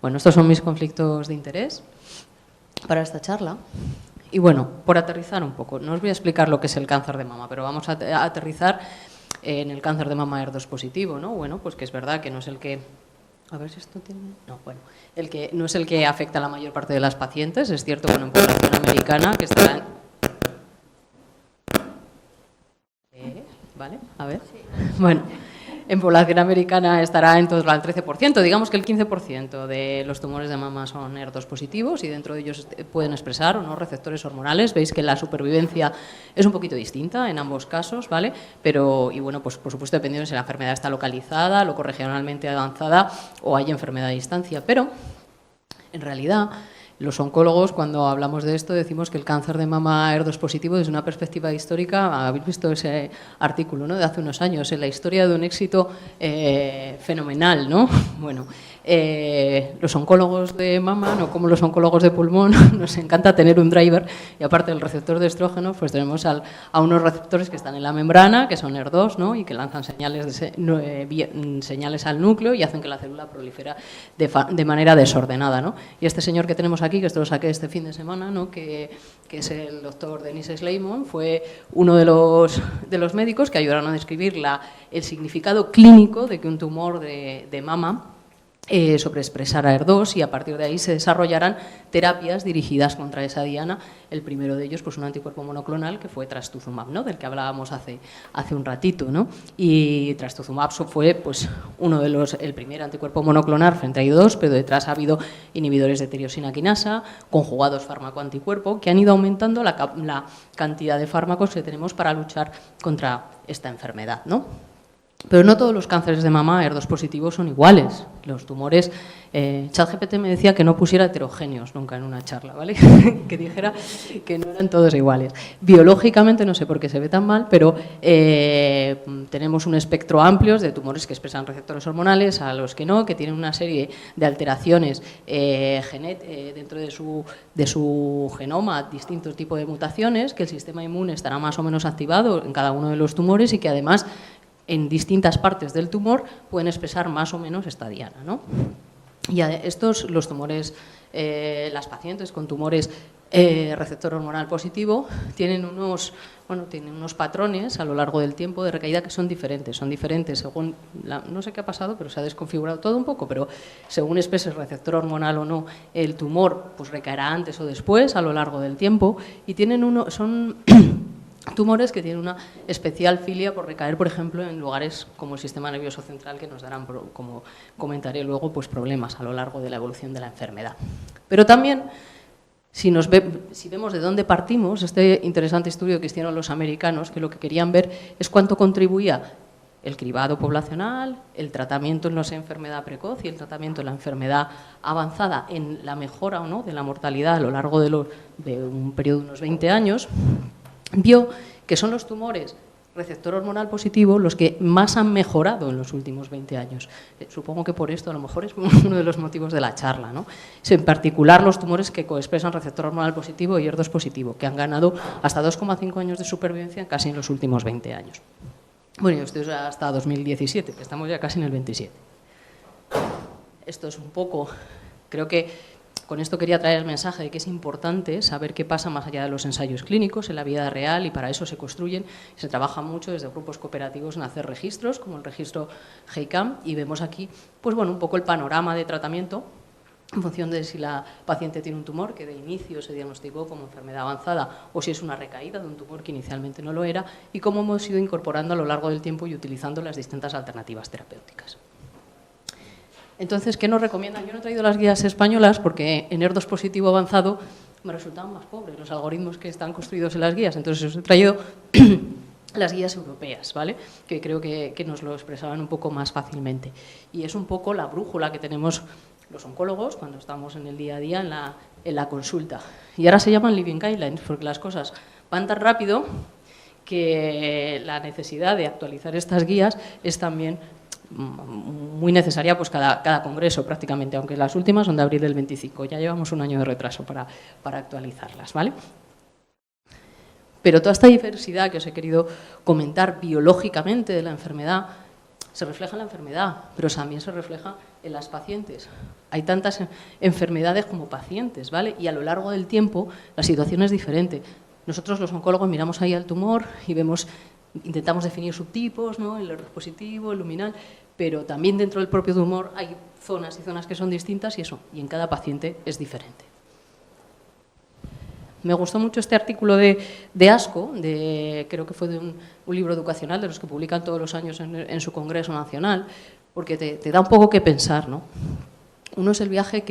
Bueno, estos son mis conflictos de interés para esta charla. Y bueno, por aterrizar un poco, no os voy a explicar lo que es el cáncer de mama, pero vamos a aterrizar en el cáncer de mama HER2 positivo, ¿no? Bueno, pues que es verdad que no es el que... A ver si esto tiene... No, bueno, el que no es el que afecta a la mayor parte de las pacientes. Es cierto, bueno, en población americana que estará en... ¿Vale? A ver. Bueno, en población americana estará en torno al 13%. Digamos que el 15% de los tumores de mama son HER2 positivos y dentro de ellos pueden expresar o no receptores hormonales. Veis que la supervivencia es un poquito distinta en ambos casos, ¿vale? Pero, y bueno, pues por supuesto dependiendo si la enfermedad está localizada, locorregionalmente avanzada o hay enfermedad a distancia. Pero, en realidad, los oncólogos, cuando hablamos de esto, decimos que el cáncer de mama HER2 positivo, desde una perspectiva histórica, habéis visto ese artículo, ¿no?, de hace unos años, en la historia de un éxito fenomenal, ¿no? Bueno, los oncólogos de mama, no como los oncólogos de pulmón, nos encanta tener un driver y aparte del receptor de estrógeno, pues tenemos a unos receptores que están en la membrana, que son HER2, ¿no?, y que lanzan señales al núcleo y hacen que la célula prolifera de manera desordenada, ¿no? Y este señor que tenemos aquí, que esto lo saqué este fin de semana, ¿no?, que es el doctor Denis Sleiman, fue uno de los médicos que ayudaron a describir el significado clínico de que un tumor de mama sobreexpresara HER2 y a partir de ahí se desarrollarán terapias dirigidas contra esa diana. El primero de ellos, pues un anticuerpo monoclonal que fue trastuzumab, ¿no?, del que hablábamos hace un ratito, ¿no? Y trastuzumab fue pues el primer anticuerpo monoclonal frente a IDO2, pero detrás ha habido inhibidores de tirosina quinasa, conjugados fármaco-anticuerpo, que han ido aumentando la cantidad de fármacos que tenemos para luchar contra esta enfermedad, ¿no? Pero no todos los cánceres de mama HER2 positivos son iguales. Los tumores, ChatGPT me decía que no pusiera heterogéneos nunca en una charla, ¿vale? Que dijera que no eran todos iguales. Biológicamente no sé por qué se ve tan mal, pero tenemos un espectro amplio de tumores que expresan receptores hormonales, a los que no, que tienen una serie de alteraciones dentro de su genoma, distintos tipos de mutaciones, que el sistema inmune estará más o menos activado en cada uno de los tumores y que además en distintas partes del tumor pueden expresar más o menos esta diana, ¿no? Y los tumores, las pacientes con tumores receptor hormonal positivo tienen unos patrones a lo largo del tiempo de recaída que son diferentes según, no sé qué ha pasado, pero se ha desconfigurado todo un poco, pero según exprese el receptor hormonal o no, el tumor pues recaerá antes o después a lo largo del tiempo y son tumores que tienen una especial filia por recaer, por ejemplo, en lugares como el sistema nervioso central, que nos darán, como comentaré luego, pues problemas a lo largo de la evolución de la enfermedad. Pero también, si vemos de dónde partimos, este interesante estudio que hicieron los americanos, que lo que querían ver es cuánto contribuía el cribado poblacional, el tratamiento en la enfermedad precoz y el tratamiento en la enfermedad avanzada en la mejora o no de la mortalidad a lo largo de un periodo de unos 20 años, vio que son los tumores receptor hormonal positivo los que más han mejorado en los últimos 20 años. Supongo que por esto a lo mejor es uno de los motivos de la charla, ¿no? En particular los tumores que coexpresan receptor hormonal positivo y HER2 positivo, que han ganado hasta 2,5 años de supervivencia casi en los últimos 20 años. Bueno, y esto es hasta 2017, que estamos ya casi en el 27. Esto es un poco, creo que con esto quería traer el mensaje de que es importante saber qué pasa más allá de los ensayos clínicos en la vida real y para eso se construyen y se trabaja mucho desde grupos cooperativos en hacer registros, como el registro GEICAM, y vemos aquí pues bueno, un poco el panorama de tratamiento en función de si la paciente tiene un tumor que de inicio se diagnosticó como enfermedad avanzada o si es una recaída de un tumor que inicialmente no lo era y cómo hemos ido incorporando a lo largo del tiempo y utilizando las distintas alternativas terapéuticas. Entonces, ¿qué nos recomiendan? Yo no he traído las guías españolas porque en HER2 positivo avanzado me resultaban más pobres los algoritmos que están construidos en las guías. Entonces, os he traído las guías europeas, ¿vale?, que creo que nos lo expresaban un poco más fácilmente. Y es un poco la brújula que tenemos los oncólogos cuando estamos en el día a día en la consulta. Y ahora se llaman Living Guidelines porque las cosas van tan rápido que la necesidad de actualizar estas guías es también muy necesaria, pues cada congreso prácticamente, aunque las últimas son de abril del 25, ya llevamos un año de retraso para actualizarlas, ¿vale? Pero toda esta diversidad que os he querido comentar biológicamente de la enfermedad se refleja en la enfermedad, pero también se refleja en las pacientes hay tantas enfermedades como pacientes, ¿vale? Y a lo largo del tiempo la situación es diferente. Nosotros los oncólogos miramos ahí al tumor y vemos, intentamos definir subtipos, ¿no? El ERDOS positivo, el luminal, pero también dentro del propio tumor hay zonas y zonas que son distintas y en cada paciente es diferente. Me gustó mucho este artículo de ASCO, creo que fue de un libro educacional de los que publican todos los años en su congreso nacional, porque te da un poco que pensar, ¿no? Uno es el viaje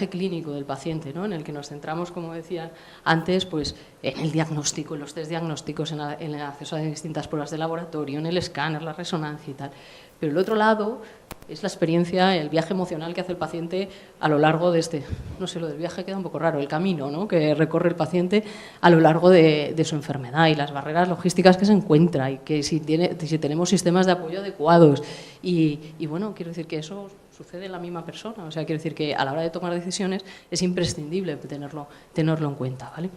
clínico del paciente, ¿no? En el que nos centramos, como decían antes, pues, en el diagnóstico, en los test diagnósticos, en el acceso a distintas pruebas de laboratorio, en el escáner, la resonancia y tal. Pero el otro lado es la experiencia, el viaje emocional que hace el paciente a lo largo de no sé, lo del viaje queda un poco raro, el camino, ¿no? Que recorre el paciente a lo largo de su enfermedad y las barreras logísticas que se encuentra y que si tenemos sistemas de apoyo adecuados y bueno, quiero decir que eso sucede en la misma persona, o sea, quiero decir que a la hora de tomar decisiones es imprescindible tenerlo en cuenta, ¿vale?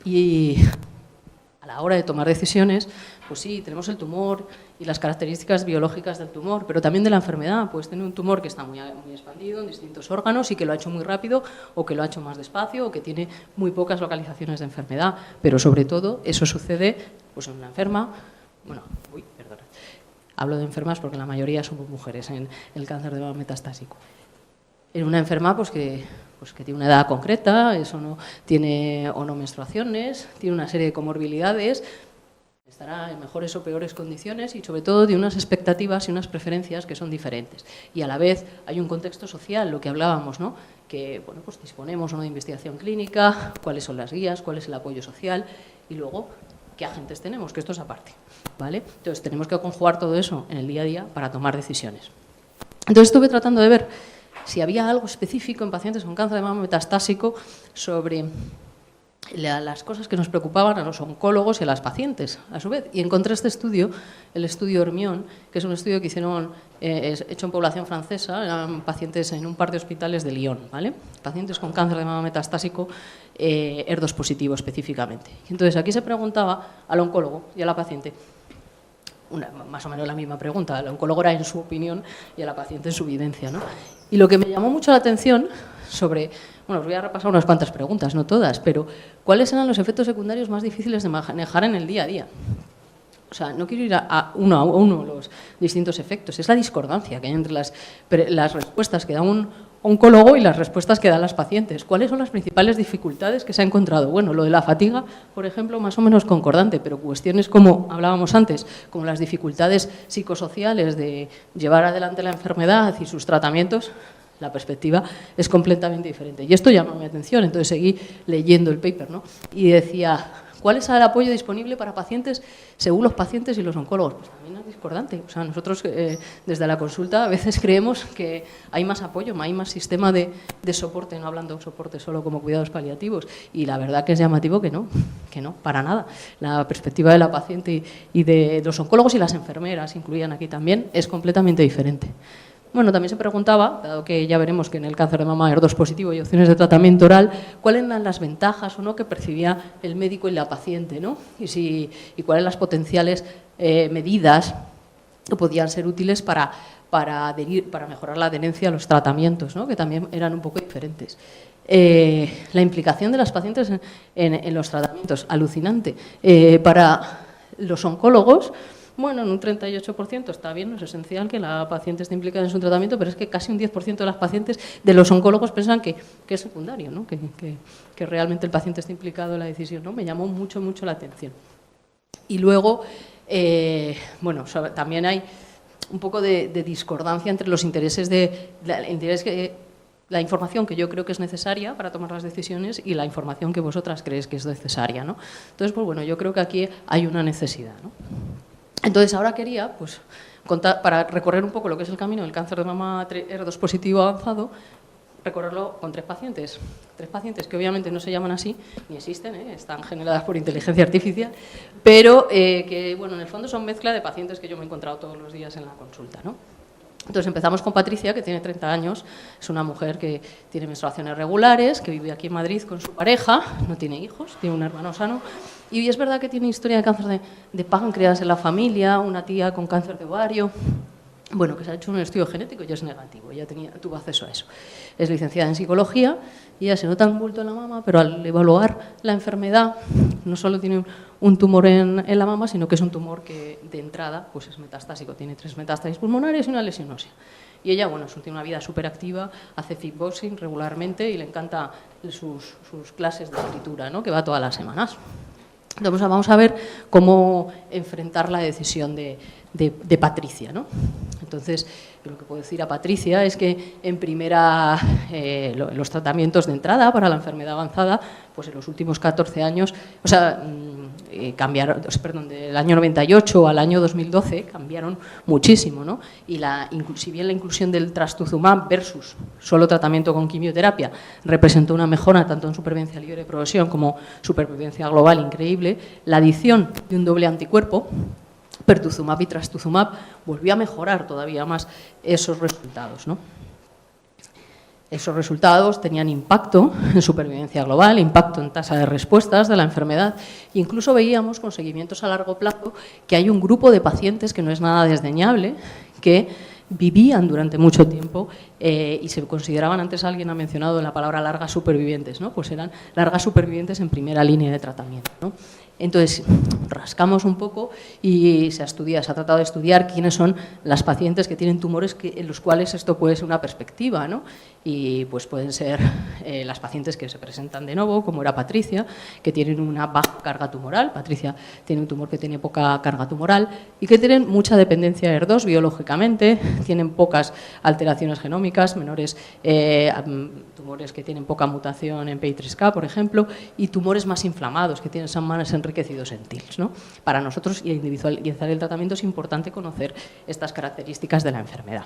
Y a la hora de tomar decisiones, pues sí, tenemos el tumor y las características biológicas del tumor, pero también de la enfermedad. Puedes tener un tumor que está muy expandido en distintos órganos y que lo ha hecho muy rápido o que lo ha hecho más despacio o que tiene muy pocas localizaciones de enfermedad. Pero sobre todo eso sucede pues, en una enferma, hablo de enfermas porque la mayoría somos mujeres en el cáncer de mama metastásico. En una enferma pues que tiene una edad concreta, eso no tiene o no menstruaciones, tiene una serie de comorbilidades, estará en mejores o peores condiciones y sobre todo de unas expectativas y unas preferencias que son diferentes. Y a la vez hay un contexto social, lo que hablábamos, ¿no? Que bueno, pues disponemos o no de investigación clínica, cuáles son las guías, cuál es el apoyo social y luego qué agentes tenemos, que esto es aparte, ¿vale? Entonces tenemos que conjugar todo eso en el día a día para tomar decisiones. Entonces estuve tratando de ver si había algo específico en pacientes con cáncer de mama metastásico sobre las cosas que nos preocupaban a los oncólogos y a las pacientes, a su vez. Y encontré este estudio, el estudio Hermione, que es un estudio que hicieron, hecho en población francesa, eran pacientes en un par de hospitales de Lyon, ¿vale? Pacientes con cáncer de mama metastásico, ERDOS positivo específicamente. Entonces, aquí se preguntaba al oncólogo y a la paciente, más o menos la misma pregunta, el oncólogo era en su opinión y a la paciente en su vivencia, ¿no? Y lo que me llamó mucho la atención os voy a repasar unas cuantas preguntas, no todas, pero ¿cuáles eran los efectos secundarios más difíciles de manejar en el día a día? O sea, no quiero ir a uno los distintos efectos, es la discordancia que hay entre las respuestas que da un oncólogo y las respuestas que dan las pacientes. ¿Cuáles son las principales dificultades que se ha encontrado? Bueno, lo de la fatiga, por ejemplo, más o menos concordante, pero cuestiones como hablábamos antes, como las dificultades psicosociales de llevar adelante la enfermedad y sus tratamientos, la perspectiva es completamente diferente. Y esto llamó mi atención, entonces seguí leyendo el paper, ¿no? Y decía, ¿cuál es el apoyo disponible para pacientes según los pacientes y los oncólogos? Pues también es discordante. O sea, nosotros desde la consulta a veces creemos que hay más apoyo, hay más sistema de soporte, no hablando de soporte solo como cuidados paliativos. Y la verdad que es llamativo que no, para nada. La perspectiva de la paciente y de los oncólogos y las enfermeras, incluían aquí también, es completamente diferente. Bueno, también se preguntaba, dado que ya veremos que en el cáncer de mama ERDOS positivo hay opciones de tratamiento oral, cuáles eran las ventajas o no que percibía el médico y la paciente, ¿no? Y cuáles las potenciales medidas que podían ser útiles para mejorar la adherencia a los tratamientos, ¿no? Que también eran un poco diferentes. La implicación de las pacientes en los tratamientos, alucinante. Para los oncólogos, bueno, en un 38% está bien, no es esencial que la paciente esté implicada en su tratamiento, pero es que casi un 10% de las pacientes, de los oncólogos, piensan que es secundario, ¿no? Que realmente el paciente esté implicado en la decisión, ¿no? Me llamó mucho la atención. Y luego, también hay un poco de discordancia entre los intereses la información que yo creo que es necesaria para tomar las decisiones y la información que vosotras creéis que es necesaria, ¿no? Entonces, pues bueno, yo creo que aquí hay una necesidad, ¿no? Entonces, ahora quería, pues, contar, para recorrer un poco lo que es el camino del cáncer de mama ERDOS positivo avanzado, recorrerlo con tres pacientes que obviamente no se llaman así, ni existen, están generadas por inteligencia artificial, pero que, bueno, en el fondo son mezcla de pacientes que yo me he encontrado todos los días en la consulta, ¿no? Entonces empezamos con Patricia, que tiene 30 años, es una mujer que tiene menstruaciones regulares, que vive aquí en Madrid con su pareja, no tiene hijos, tiene un hermano sano, y es verdad que tiene historia de cáncer de páncreas en la familia, una tía con cáncer de ovario, bueno, que se ha hecho un estudio genético y es negativo, ella tuvo acceso a eso. Es licenciada en psicología y ella se nota un bulto en la mama, pero al evaluar la enfermedad no solo tiene un tumor en la mama, sino que es un tumor que de entrada pues es metastásico, tiene 3 metástasis pulmonares y una lesión ósea. Y ella, bueno, tiene una vida súper activa, hace kickboxing regularmente y le encanta sus clases de escritura, ¿no?, que va todas las semanas. Entonces vamos a ver cómo enfrentar la decisión de Patricia, ¿no? Entonces, lo que puedo decir a Patricia es que en los tratamientos de entrada para la enfermedad avanzada, pues en los últimos 14 años, o sea, cambiaron, perdón, del año 98 al año 2012 cambiaron muchísimo, ¿no? Y si bien la inclusión del trastuzumab versus solo tratamiento con quimioterapia representó una mejora tanto en supervivencia libre de progresión como supervivencia global increíble, la adición de un doble anticuerpo, pertuzumab y trastuzumab, volvió a mejorar todavía más esos resultados, ¿no? Esos resultados tenían impacto en supervivencia global, impacto en tasa de respuestas de la enfermedad. E incluso veíamos con seguimientos a largo plazo que hay un grupo de pacientes que no es nada desdeñable, que vivían durante mucho tiempo y se consideraban, antes alguien ha mencionado la palabra largas supervivientes, ¿no? Pues eran largas supervivientes en primera línea de tratamiento, ¿no? Entonces, rascamos un poco y se ha tratado de estudiar quiénes son las pacientes que tienen tumores en los cuales esto puede ser una perspectiva, ¿no? Y pues pueden ser las pacientes que se presentan de nuevo, como era Patricia, que tienen una baja carga tumoral. Patricia tiene un tumor que tiene poca carga tumoral y que tienen mucha dependencia de HER2 biológicamente, tienen pocas alteraciones genómicas, menores tumores que tienen poca mutación en PI3K, por ejemplo, y tumores más inflamados, que tienen más enriquecidos en TILs, ¿no? Para nosotros, y individualizar el tratamiento, es importante conocer estas características de la enfermedad.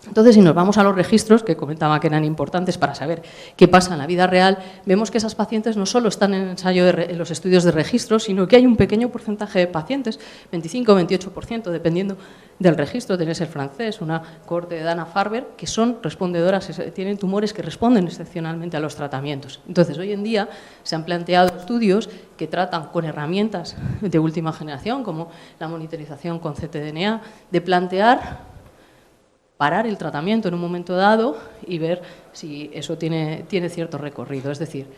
Entonces, si nos vamos a los registros, que comentaba que eran importantes para saber qué pasa en la vida real, vemos que esas pacientes no solo están en los estudios de registros, sino que hay un pequeño porcentaje de pacientes, 25-28%, dependiendo del registro, tenéis el francés, una cohorte de Dana-Farber, que son respondedoras, tienen tumores que responden excepcionalmente a los tratamientos. Entonces, hoy en día se han planteado estudios que tratan con herramientas de última generación, como la monitorización con ctDNA, de plantear parar el tratamiento en un momento dado y ver si eso tiene cierto recorrido. Es decir,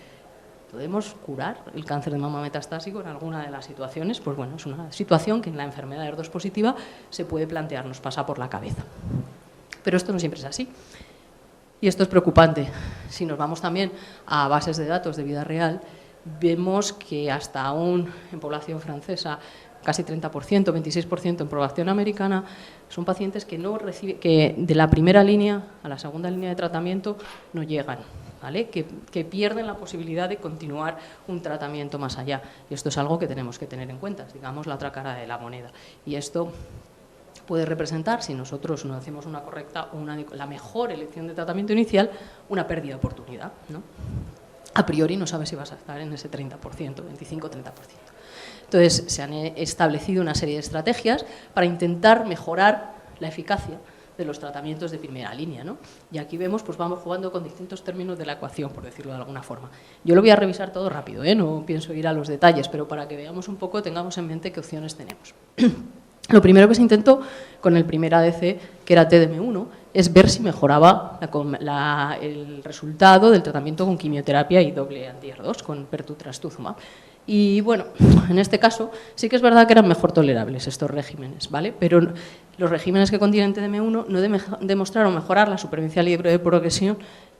¿podemos curar el cáncer de mama metastásico en alguna de las situaciones? Pues bueno, es una situación que en la enfermedad HER2 positiva se puede plantear, nos pasa por la cabeza. Pero esto no siempre es así. Y esto es preocupante. Si nos vamos también a bases de datos de vida real, vemos que hasta aún en población francesa, casi 30%, 26% en población americana, son pacientes que de la primera línea a la segunda línea de tratamiento no llegan, ¿vale? Que pierden la posibilidad de continuar un tratamiento más allá. Y esto es algo que tenemos que tener en cuenta, es, digamos, la otra cara de la moneda. Y esto puede representar, si nosotros no hacemos una correcta o la mejor elección de tratamiento inicial, una pérdida de oportunidad, ¿no? A priori no sabes si vas a estar en ese 30%, 25-30%. Entonces, se han establecido una serie de estrategias para intentar mejorar la eficacia de los tratamientos de primera línea, ¿no? Y aquí vemos, pues vamos jugando con distintos términos de la ecuación, por decirlo de alguna forma. Yo lo voy a revisar todo rápido, no pienso ir a los detalles, pero para que veamos un poco, tengamos en mente qué opciones tenemos. Lo primero que se intentó con el primer ADC, que era TDM1, es ver si mejoraba el resultado del tratamiento con quimioterapia y doble anti-HER2, con trastuzumab. Y bueno, en este caso sí que es verdad que eran mejor tolerables estos regímenes, ¿vale? Pero los regímenes que contienen TDM1 no demostraron mejorar la supervivencia libre de progresión,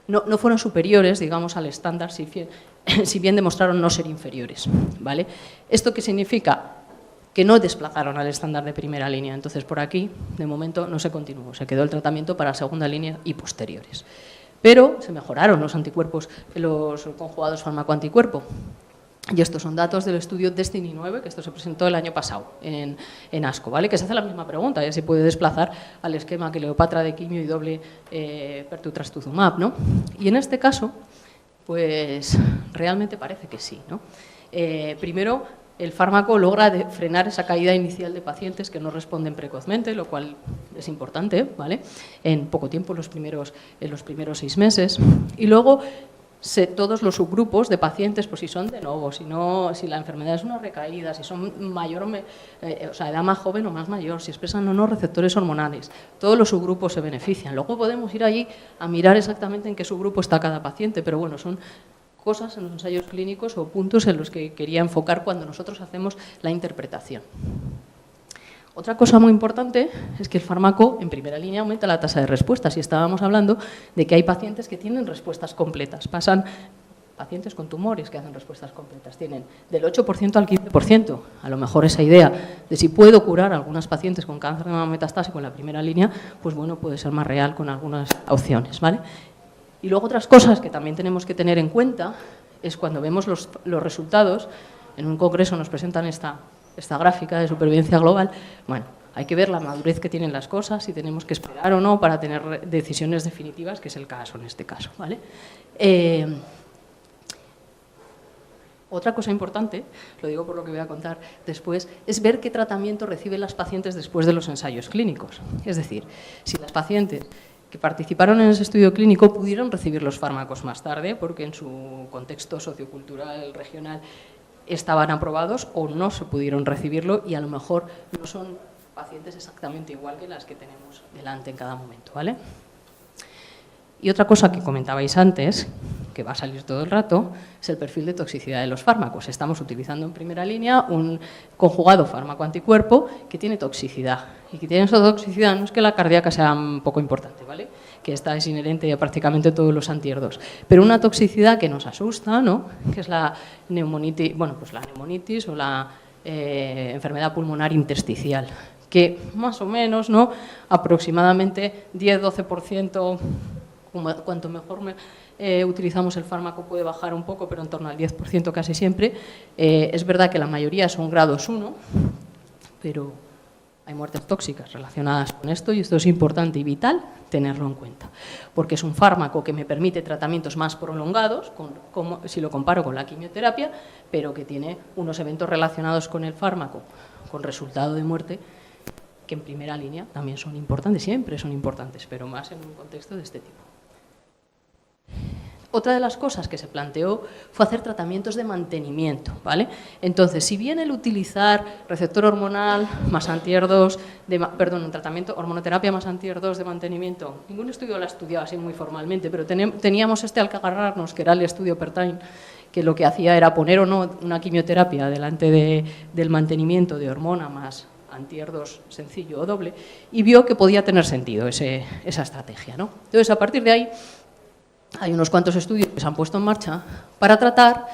no fueron superiores, digamos, al estándar, si bien demostraron no ser inferiores, ¿vale? ¿Esto qué significa? Que no desplazaron al estándar de primera línea. Entonces, por aquí, de momento, no se continuó. Se quedó el tratamiento para segunda línea y posteriores. Pero se mejoraron los anticuerpos, los conjugados fármaco-anticuerpo. Y estos son datos del estudio Destiny 9, que esto se presentó el año pasado en ASCO, ¿vale? Que se hace la misma pregunta, ya se puede desplazar al esquema Cleopatra de quimio y doble pertutrastuzumab, ¿no? Y en este caso, pues realmente parece que sí, ¿no? Primero, el fármaco logra frenar esa caída inicial de pacientes que no responden precozmente, lo cual es importante, ¿vale? En poco tiempo, en los primeros 6 meses. Y luego todos los subgrupos de pacientes, pues si son de nuevo, si la enfermedad es una recaída, si son mayor o sea, edad más joven o más mayor, si expresan o no receptores hormonales, todos los subgrupos se benefician. Luego podemos ir allí a mirar exactamente en qué subgrupo está cada paciente, pero bueno, son cosas en los ensayos clínicos o puntos en los que quería enfocar cuando nosotros hacemos la interpretación. Otra cosa muy importante es que el fármaco, en primera línea, aumenta la tasa de respuesta. Si estábamos hablando de que hay pacientes que tienen respuestas completas. Pasan pacientes con tumores que hacen respuestas completas. Tienen del 8% al 15%. A lo mejor esa idea de si puedo curar a algunas pacientes con cáncer de mama metastásico en la primera línea, pues bueno, puede ser más real con algunas opciones, ¿vale? Y luego otras cosas que también tenemos que tener en cuenta es cuando vemos los resultados. En un congreso nos presentan esta gráfica de supervivencia global. Bueno, hay que ver la madurez que tienen las cosas, si tenemos que esperar o no para tener decisiones definitivas, que es el caso en este caso, ¿vale? Otra cosa importante, lo digo por lo que voy a contar después, es ver qué tratamiento reciben las pacientes después de los ensayos clínicos. Es decir, si las pacientes que participaron en ese estudio clínico pudieron recibir los fármacos más tarde, porque en su contexto sociocultural, regional, estaban aprobados o no se pudieron recibirlo y a lo mejor no son pacientes exactamente igual que las que tenemos delante en cada momento, ¿vale? Y otra cosa que comentabais antes, que va a salir todo el rato, es el perfil de toxicidad de los fármacos. Estamos utilizando en primera línea un conjugado fármaco-anticuerpo que tiene toxicidad. Y que tiene esa toxicidad no es que la cardíaca sea un poco importante, ¿vale? Que esta es inherente a prácticamente todos los anti-HER2. Pero una toxicidad que nos asusta, ¿no? Que es la neumonitis, bueno, pues la neumonitis o la enfermedad pulmonar intersticial, que más o menos, ¿no? Aproximadamente 10-12%, cuanto mejor utilizamos el fármaco puede bajar un poco, pero en torno al 10% casi siempre. Es verdad que la mayoría son grados 1, pero hay muertes tóxicas relacionadas con esto y esto es importante y vital tenerlo en cuenta, porque es un fármaco que me permite tratamientos más prolongados, si lo comparo con la quimioterapia, pero que tiene unos eventos relacionados con el fármaco, con resultado de muerte, que en primera línea también son importantes, siempre son importantes, pero más en un contexto de este tipo. Otra de las cosas que se planteó fue hacer tratamientos de mantenimiento, ¿vale? Entonces, si bien el utilizar receptor hormonal más anti-HER2, un tratamiento, hormonoterapia más anti-HER2 de mantenimiento, ningún estudio lo ha estudiado así muy formalmente, pero teníamos al que agarrarnos, que era el estudio Pertain, que lo que hacía era poner o no una quimioterapia delante del mantenimiento de hormona más anti-HER2 sencillo o doble, y vio que podía tener sentido esa estrategia, ¿no? Entonces, a partir de ahí, hay unos cuantos estudios que se han puesto en marcha para tratar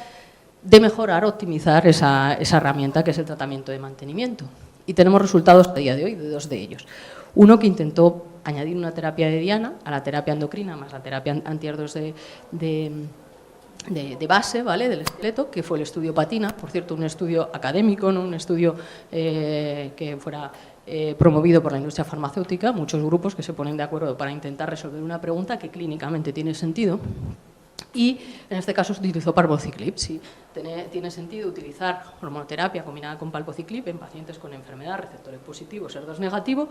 de mejorar, optimizar esa herramienta que es el tratamiento de mantenimiento. Y tenemos resultados a día de hoy de 2 de ellos. Uno que intentó añadir una terapia de diana a la terapia endocrina más la terapia anti-HER2 de base, ¿vale? Del esqueleto, que fue el estudio Patina, por cierto, un estudio académico, ¿no? Un estudio que fuera promovido por la industria farmacéutica, muchos grupos que se ponen de acuerdo para intentar resolver una pregunta que clínicamente tiene sentido. Y en este caso se utilizó palbociclib. Sí, tiene sentido utilizar hormonoterapia combinada con palbociclib en pacientes con enfermedad, receptores positivos, HER2 negativo.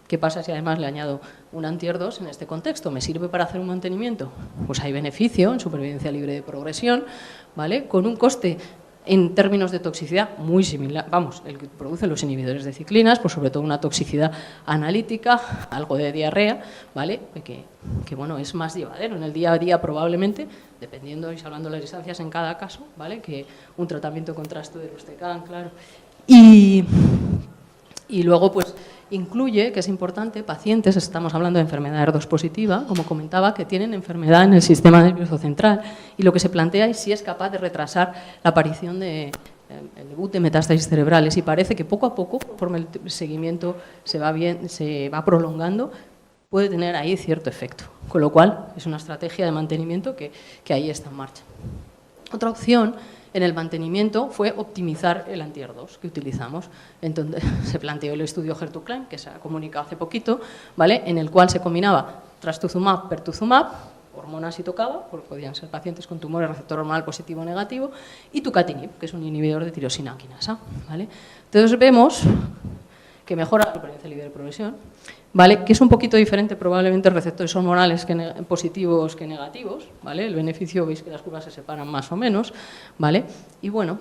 ¿Qué pasa si además le añado un anti-HER2 en este contexto? ¿Me sirve para hacer un mantenimiento? Pues hay beneficio en supervivencia libre de progresión, ¿vale? Con un coste en términos de toxicidad muy similar, vamos, el que producen los inhibidores de ciclinas, pues sobre todo una toxicidad analítica, algo de diarrea, ¿vale? Que bueno, es más llevadero en el día a día probablemente, dependiendo y salvando las distancias en cada caso, ¿vale? Que un tratamiento con trastuzumab, claro. Y luego, pues, incluye, que es importante, pacientes, estamos hablando de enfermedad HER2 positiva, como comentaba, que tienen enfermedad en el sistema nervioso central y lo que se plantea es si es capaz de retrasar la aparición el debut de metástasis cerebrales y parece que poco a poco, conforme el seguimiento se va prolongando, puede tener ahí cierto efecto, con lo cual es una estrategia de mantenimiento que ahí está en marcha. Otra opción en el mantenimiento fue optimizar el anti-HER2 que utilizamos. Entonces se planteó el estudio HER2CLIMB, que se ha comunicado hace poquito, ¿vale? En el cual se combinaba trastuzumab, pertuzumab, hormonas si tocaba, porque podían ser pacientes con tumores receptor hormonal positivo o negativo, y tucatinib, que es un inhibidor de tirosina quinasa, ¿vale? Entonces vemos que mejora la supervivencia libre de progresión, ¿vale? Que es un poquito diferente probablemente receptores hormonales positivos que negativos, ¿vale? El beneficio, veis que las curvas se separan más o menos, ¿vale? Y bueno,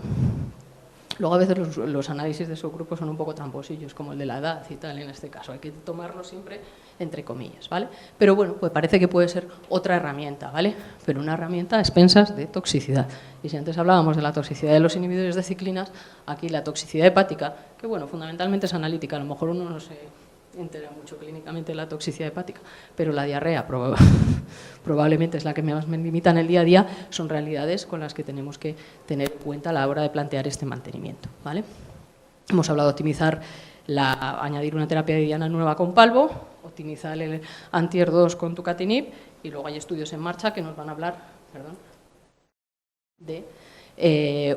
luego a veces los análisis de subgrupos son un poco tramposillos, como el de la edad y tal en este caso, hay que tomarlo siempre entre comillas, ¿vale? Pero bueno, pues parece que puede ser otra herramienta, ¿vale? Pero una herramienta a expensas de toxicidad. Y si antes hablábamos de la toxicidad de los inhibidores de ciclinas, aquí la toxicidad hepática, que bueno, fundamentalmente es analítica, a lo mejor uno no se entera mucho clínicamente de la toxicidad hepática, pero la diarrea probablemente es la que más me limita en el día a día, son realidades con las que tenemos que tener en cuenta a la hora de plantear este mantenimiento, ¿vale? Hemos hablado de optimizar añadir una terapia de diana nueva con palbo, optimizar el anti-HER2 con tucatinib, y luego hay estudios en marcha que nos van a hablar de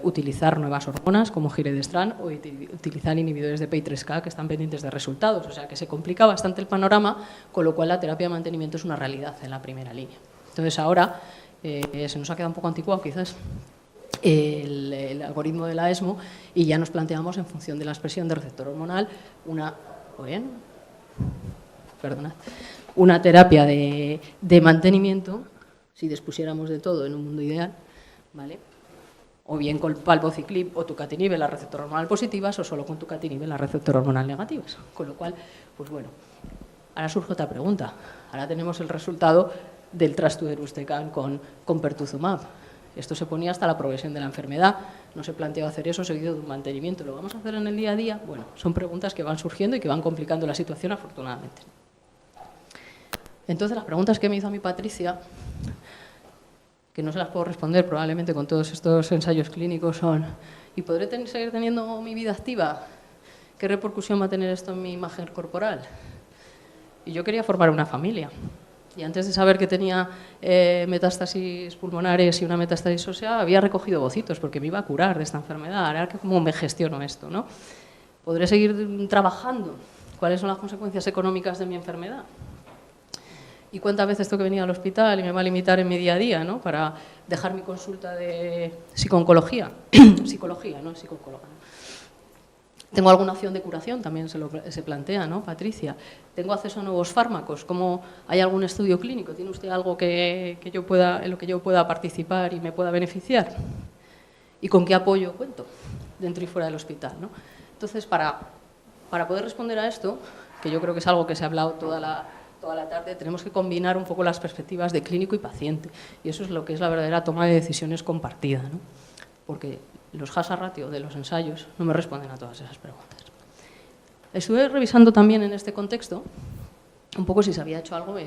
utilizar nuevas hormonas como giredestrant o utilizar inhibidores de PI3K que están pendientes de resultados. O sea que se complica bastante el panorama, con lo cual la terapia de mantenimiento es una realidad en la primera línea. Entonces ahora se nos ha quedado un poco anticuado quizás el algoritmo de la ESMO y ya nos planteamos en función de la expresión del receptor hormonal una terapia de mantenimiento, si dispusiéramos de todo en un mundo ideal, ¿vale? O bien con palbociclib o tucatinib en la receptor hormonal positivas o solo con tucatinib en la receptor hormonal negativas. Con lo cual, pues bueno, ahora surge otra pregunta. Ahora tenemos el resultado del trastuzumab con pertuzumab. Esto se ponía hasta la progresión de la enfermedad, no se planteó hacer eso seguido de un mantenimiento. ¿Lo vamos a hacer en el día a día? Bueno, son preguntas que van surgiendo y que van complicando la situación, afortunadamente. Entonces, las preguntas que me hizo a mí Patricia, que no se las puedo responder probablemente con todos estos ensayos clínicos, son: ¿y podré seguir teniendo mi vida activa? ¿Qué repercusión va a tener esto en mi imagen corporal? Y yo quería formar una familia. Y antes de saber que tenía metástasis pulmonares y una metástasis ósea, había recogido bocitos porque me iba a curar de esta enfermedad. Ahora, ¿cómo me gestiono esto, no? ¿Podré seguir trabajando? ¿Cuáles son las consecuencias económicas de mi enfermedad? ¿Y cuántas veces tengo que venir al hospital y me va a limitar en mi día a día, ¿no? Para dejar mi consulta de psicooncología? Psicología, no psicóloga. ¿Tengo alguna opción de curación? También se plantea, ¿no, Patricia? ¿Tengo acceso a nuevos fármacos? ¿Cómo hay algún estudio clínico? ¿Tiene usted algo en lo que yo pueda participar y me pueda beneficiar? ¿Y con qué apoyo cuento dentro y fuera del hospital, ¿no? Entonces, para poder responder a esto, que yo creo que es algo que se ha hablado toda la tarde, tenemos que combinar un poco las perspectivas de clínico y paciente. Y eso es lo que es la verdadera toma de decisiones compartida, ¿no? Porque los hazard ratio de los ensayos no me responden a todas esas preguntas. Estuve revisando también en este contexto un poco si se había hecho algo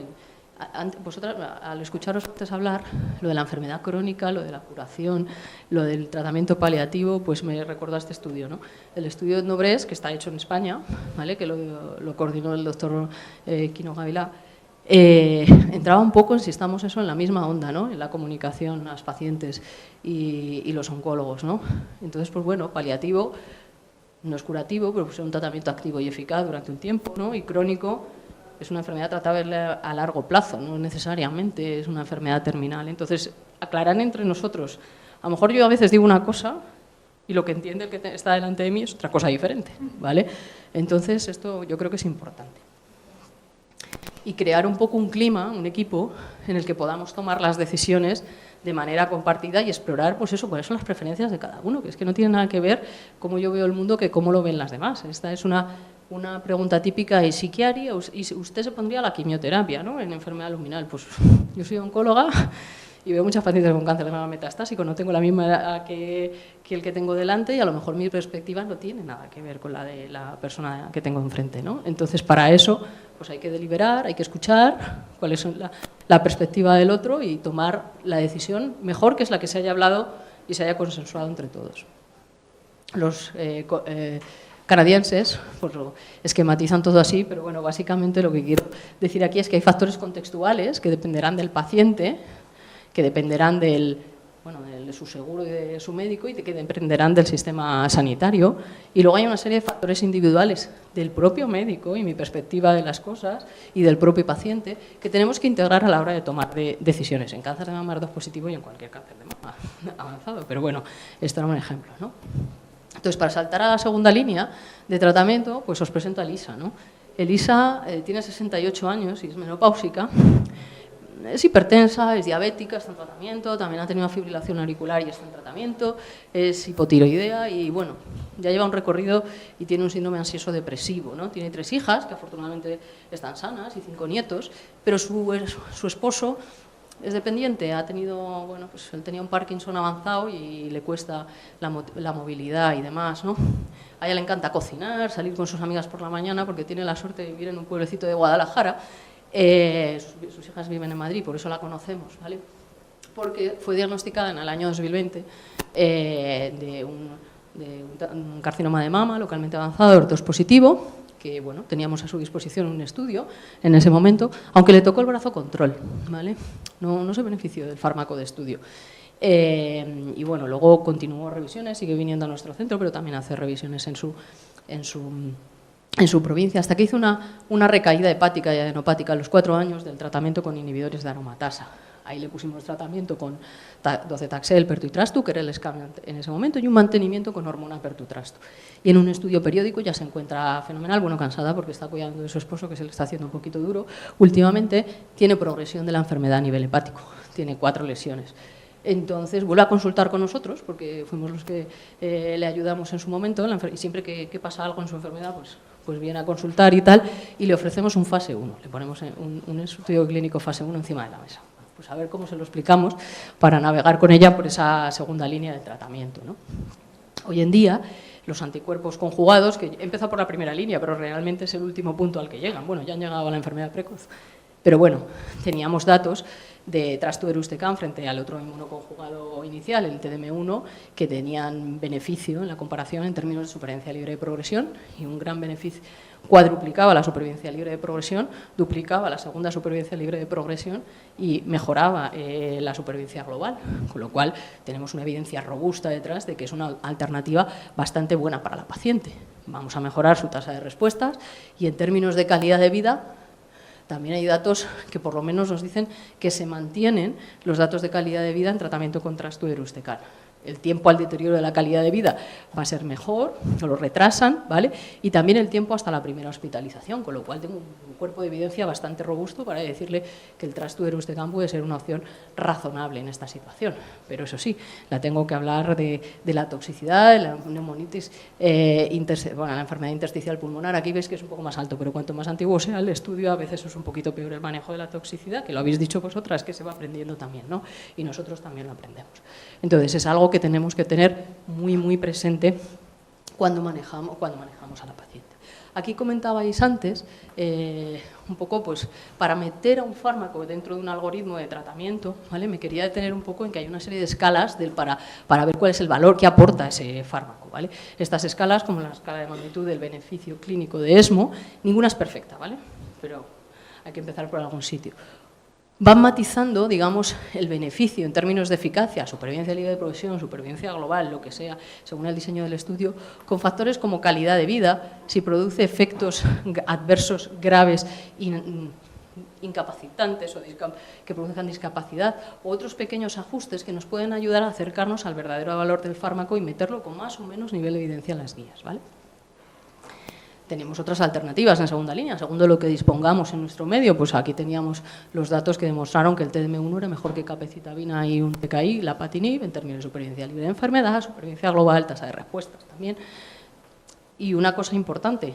vosotras, al escucharos antes hablar, lo de la enfermedad crónica, lo de la curación, lo del tratamiento paliativo, pues me recordó a este estudio, ¿no? El estudio de Nobres, que está hecho en España, ¿vale? Que lo coordinó el doctor Quino Gavilá, entraba un poco en si estamos en la misma onda, ¿no? En la comunicación a los pacientes y los oncólogos, ¿no? Entonces, pues bueno, paliativo no es curativo, pero pues es un tratamiento activo y eficaz durante un tiempo, ¿no? Y crónico es una enfermedad tratable a largo plazo, no necesariamente es una enfermedad terminal. Entonces, aclarar entre nosotros. A lo mejor yo a veces digo una cosa y lo que entiende el que está delante de mí es otra cosa diferente, ¿vale? Entonces, esto yo creo que es importante. Y crear un poco un clima, un equipo, en el que podamos tomar las decisiones de manera compartida y explorar, pues eso, cuáles son las preferencias de cada uno, que es que no tiene nada que ver cómo yo veo el mundo que cómo lo ven las demás. Esta es una pregunta típica de psiquiatría, y usted se pondría la quimioterapia, ¿no? En enfermedad luminal. Pues yo soy oncóloga y veo muchas pacientes con cáncer de mama metastásico, no tengo la misma edad que el que tengo delante y a lo mejor mi perspectiva no tiene nada que ver con la de la persona que tengo enfrente, ¿no? Entonces, para eso, pues hay que deliberar, hay que escuchar cuál es la perspectiva del otro y tomar la decisión mejor, que es la que se haya hablado y se haya consensuado entre todos. Los canadienses pues lo esquematizan todo así, pero bueno, básicamente lo que quiero decir aquí es que hay factores contextuales que dependerán del paciente, que dependerán de su seguro y de su médico y que dependerán del sistema sanitario. Y luego hay una serie de factores individuales del propio médico y mi perspectiva de las cosas y del propio paciente que tenemos que integrar a la hora de tomar decisiones en cáncer de mama HER2 positivo y en cualquier cáncer de mama avanzado. Pero bueno, esto era un ejemplo, ¿no? Entonces, para saltar a la segunda línea de tratamiento, pues os presento a Elisa, ¿no? Elisa tiene 68 años y es menopáusica. Es hipertensa, es diabética, está en tratamiento, también ha tenido fibrilación auricular y está en tratamiento, es hipotiroidea y, bueno, ya lleva un recorrido y tiene un síndrome ansioso depresivo, ¿no? Tiene 3 hijas, que afortunadamente están sanas, y 5 nietos, pero su esposo es dependiente, ha tenido, bueno, pues él tenía un Parkinson avanzado y le cuesta la movilidad y demás, ¿no? A ella le encanta cocinar, salir con sus amigas por la mañana, porque tiene la suerte de vivir en un pueblecito de Guadalajara. Sus hijas viven en Madrid, por eso la conocemos, ¿vale? Porque fue diagnosticada en el año 2020 de un carcinoma de mama localmente avanzado, HER2 positivo, que, bueno, teníamos a su disposición un estudio en ese momento, aunque le tocó el brazo control, ¿vale? No se benefició del fármaco de estudio. Y, bueno, luego continuó revisiones, sigue viniendo a nuestro centro, pero también hace revisiones en su provincia, hasta que hizo una recaída hepática y adenopática a los 4 años del tratamiento con inhibidores de aromatasa. Ahí le pusimos tratamiento con docetaxel, pertutrastu, que era el escáner en ese momento, y un mantenimiento con hormona pertutrastu. Y en un estudio periódico ya se encuentra fenomenal, bueno, cansada porque está cuidando de su esposo, que se le está haciendo un poquito duro. Últimamente tiene progresión de la enfermedad a nivel hepático, tiene 4 lesiones. Entonces vuelve a consultar con nosotros, porque fuimos los que le ayudamos en su momento, y siempre que pasa algo en su enfermedad, pues viene a consultar y tal, y le ofrecemos un fase 1, le ponemos un estudio clínico fase 1 encima de la mesa. Pues a ver cómo se lo explicamos para navegar con ella por esa segunda línea de tratamiento, ¿no? Hoy en día, los anticuerpos conjugados, que empieza por la primera línea, pero realmente es el último punto al que llegan. Bueno, ya han llegado a la enfermedad precoz. Pero bueno, teníamos datos de trastuzumab frente al otro inmunoconjugado inicial, el TDM1, que tenían beneficio en la comparación en términos de supervivencia libre de progresión, y un gran beneficio, cuadruplicaba la supervivencia libre de progresión, duplicaba la segunda supervivencia libre de progresión y mejoraba la supervivencia global, con lo cual tenemos una evidencia robusta detrás de que es una alternativa bastante buena para la paciente. Vamos a mejorar su tasa de respuestas y en términos de calidad de vida también hay datos que por lo menos nos dicen que se mantienen los datos de calidad de vida en tratamiento con trastuzumab. El tiempo al deterioro de la calidad de vida va a ser mejor, no lo retrasan, ¿vale? Y también el tiempo hasta la primera hospitalización, con lo cual tengo un cuerpo de evidencia bastante robusto para decirle que el trastuzumab puede ser una opción razonable en esta situación. Pero eso sí, la tengo que hablar de la toxicidad, de la neumonitis, la enfermedad intersticial pulmonar. Aquí veis que es un poco más alto, pero cuanto más antiguo sea el estudio, a veces es un poquito peor el manejo de la toxicidad, que lo habéis dicho vosotras, que se va aprendiendo también, ¿no? Y nosotros también lo aprendemos. Entonces, es algo que tenemos que tener muy presente cuando manejamos a la paciente. Aquí comentabais antes, un poco, pues, para meter a un fármaco dentro de un algoritmo de tratamiento, ¿vale? Me quería detener un poco en que hay una serie de escalas para ver cuál es el valor que aporta ese fármaco, ¿vale? Estas escalas, como la escala de magnitud del beneficio clínico de ESMO, ninguna es perfecta, ¿vale? Pero hay que empezar por algún sitio. Van matizando, digamos, el beneficio en términos de eficacia, supervivencia libre de progresión, supervivencia global, lo que sea, según el diseño del estudio, con factores como calidad de vida, si produce efectos adversos graves, incapacitantes o que produzcan discapacidad, o otros pequeños ajustes que nos pueden ayudar a acercarnos al verdadero valor del fármaco y meterlo con más o menos nivel de evidencia en las guías, ¿vale? Tenemos otras alternativas en segunda línea, segundo lo que dispongamos en nuestro medio, pues aquí teníamos los datos que demostraron que el TDM1 era mejor que capecitabina y un TKI, la lapatinib, en términos de supervivencia libre de enfermedad, supervivencia global, tasa de respuestas también. Y una cosa importante,